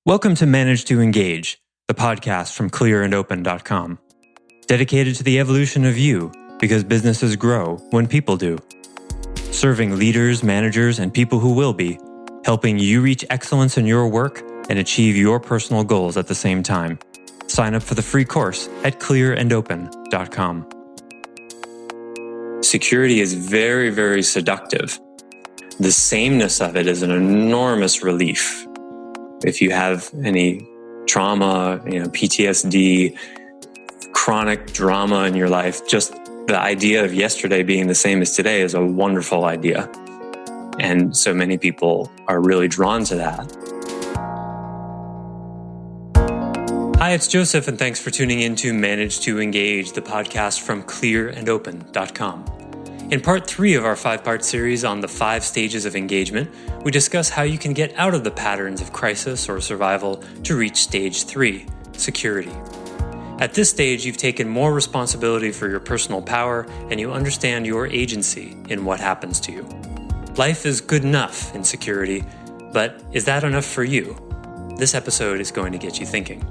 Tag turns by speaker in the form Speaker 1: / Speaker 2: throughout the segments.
Speaker 1: Welcome to Manage to Engage, the podcast from clearandopen.com, dedicated to the evolution of you because businesses grow when people do. Serving leaders, managers, and people who will be, helping you reach excellence in your work and achieve your personal goals at the same time. Sign up for the free course at clearandopen.com. Security is very, very seductive. The sameness of it is an enormous relief. If you have any trauma, PTSD, chronic drama in your life, just the idea of yesterday being the same as today is a wonderful idea. And so many people are really drawn to that. Hi, it's Joseph, and thanks for tuning in to Manage to Engage, the podcast from clearandopen.com. In part 3 of our 5-part series on the 5 stages of engagement, we discuss how you can get out of the patterns of crisis or survival to reach stage 3, security. At this stage, you've taken more responsibility for your personal power and you understand your agency in what happens to you. Life is good enough in security, but is that enough for you? This episode is going to get you thinking.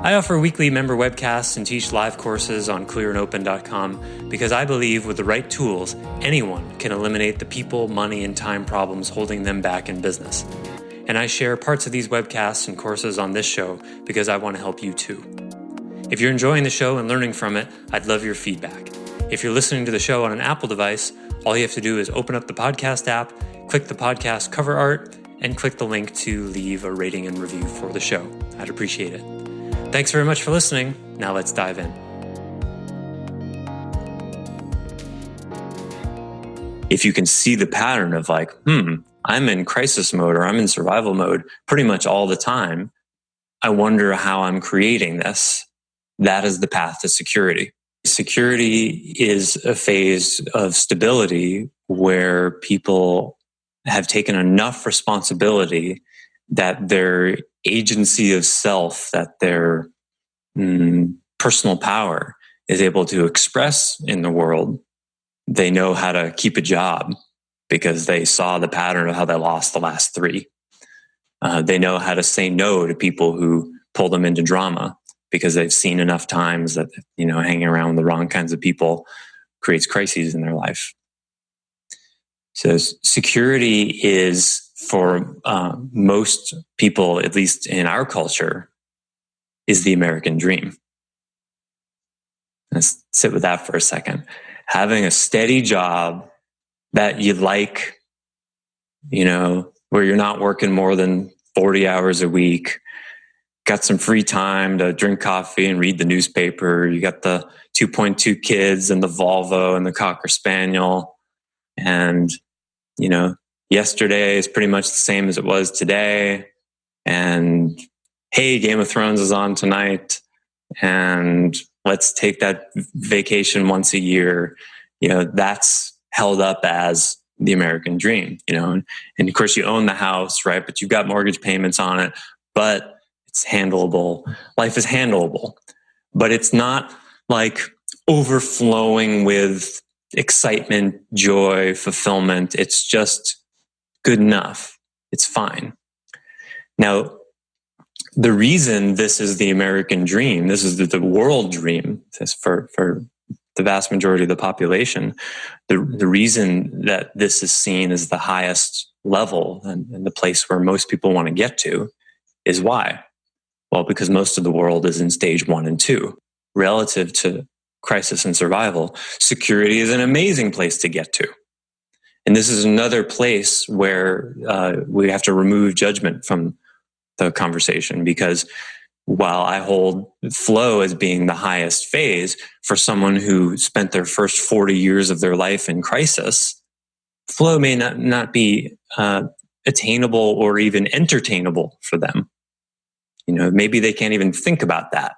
Speaker 1: I offer weekly member webcasts and teach live courses on clearandopen.com because I believe with the right tools, anyone can eliminate the people, money, and time problems holding them back in business. And I share parts of these webcasts and courses on this show because I want to help you too. If you're enjoying the show and learning from it, I'd love your feedback. If you're listening to the show on an Apple device, all you have to do is open up the podcast app, click the podcast cover art, and click the link to leave a rating and review for the show. I'd appreciate it. Thanks very much for listening. Now let's dive in. If you can see the pattern of I'm in crisis mode or I'm in survival mode pretty much all the time, I wonder how I'm creating this. That is the path to security. Security is a phase of stability where people have taken enough responsibility that their agency of self, that their personal power is able to express in the world. They know how to keep a job because they saw the pattern of how they lost the last 3. They know how to say no to people who pull them into drama because they've seen enough times that, hanging around with the wrong kinds of people creates crises in their life. So security is, for most people, at least in our culture, is the American dream. Let's sit with that for a second. Having a steady job that you like, where you're not working more than 40 hours a week, got some free time to drink coffee and read the newspaper. You got the 2.2 kids and the Volvo and the Cocker Spaniel. And, yesterday is pretty much the same as it was today. And hey, Game of Thrones is on tonight. And let's take that vacation once a year. That's held up as the American dream, and of course you own the house, right? But you've got mortgage payments on it, but it's handleable. Life is handleable, but it's not like overflowing with excitement, joy, fulfillment. It's just good enough. It's fine. Now, the reason this is the American dream, this is the world dream, this for the vast majority of the population, the reason that this is seen as the highest level and the place where most people want to get to is why? Well, because most of the world is in stage 1 and 2. Relative to crisis and survival, security is an amazing place to get to. And this is another place where we have to remove judgment from the conversation, because while I hold flow as being the highest phase, for someone who spent their first 40 years of their life in crisis, flow may not be attainable or even entertainable for them. Maybe they can't even think about that.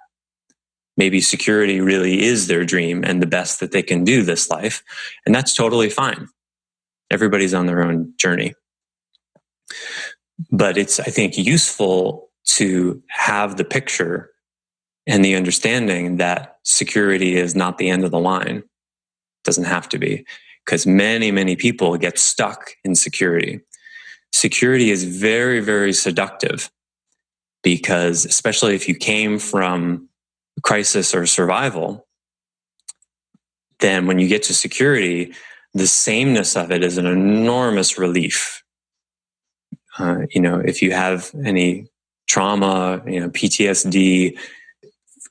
Speaker 1: Maybe security really is their dream and the best that they can do this life. And that's totally fine. Everybody's on their own journey. But it's, I think, useful to have the picture and the understanding that security is not the end of the line. It doesn't have to be, because many, many people get stuck in security. Security is very, very seductive. because especially if you came from crisis or survival, then when you get to security, the sameness of it is an enormous relief. If you have any trauma, PTSD,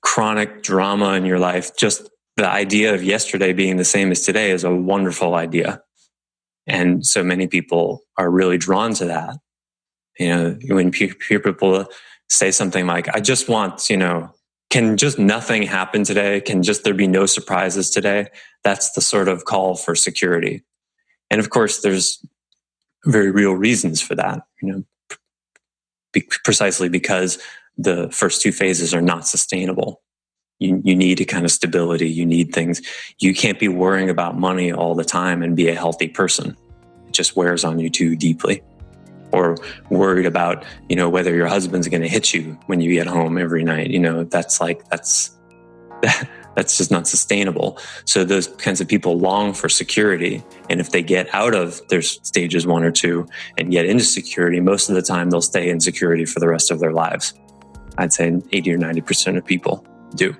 Speaker 1: chronic drama in your life, just the idea of yesterday being the same as today is a wonderful idea. And so many people are really drawn to that. When people say something like, I just want, can just nothing happen today? Can just there be no surprises today? That's the sort of call for security. And of course, there's very real reasons for that, precisely because the first two phases are not sustainable. You need a kind of stability. You need things. You can't be worrying about money all the time and be a healthy person. It just wears on you too deeply. Or worried about, whether your husband's going to hit you when you get home every night. That's just not sustainable. So those kinds of people long for security. And if they get out of their stages 1 or 2 and get into security, most of the time they'll stay in security for the rest of their lives. I'd say 80 or 90% of people do.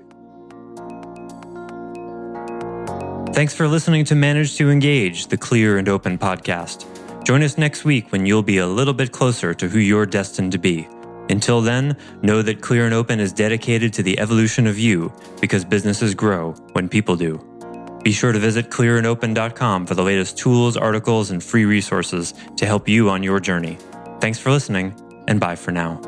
Speaker 2: Thanks for listening to Manage to Engage, the Clear and Open podcast. Join us next week when you'll be a little bit closer to who you're destined to be. Until then, know that Clear and Open is dedicated to the evolution of you because businesses grow when people do. Be sure to visit clearandopen.com for the latest tools, articles, and free resources to help you on your journey. Thanks for listening, and bye for now.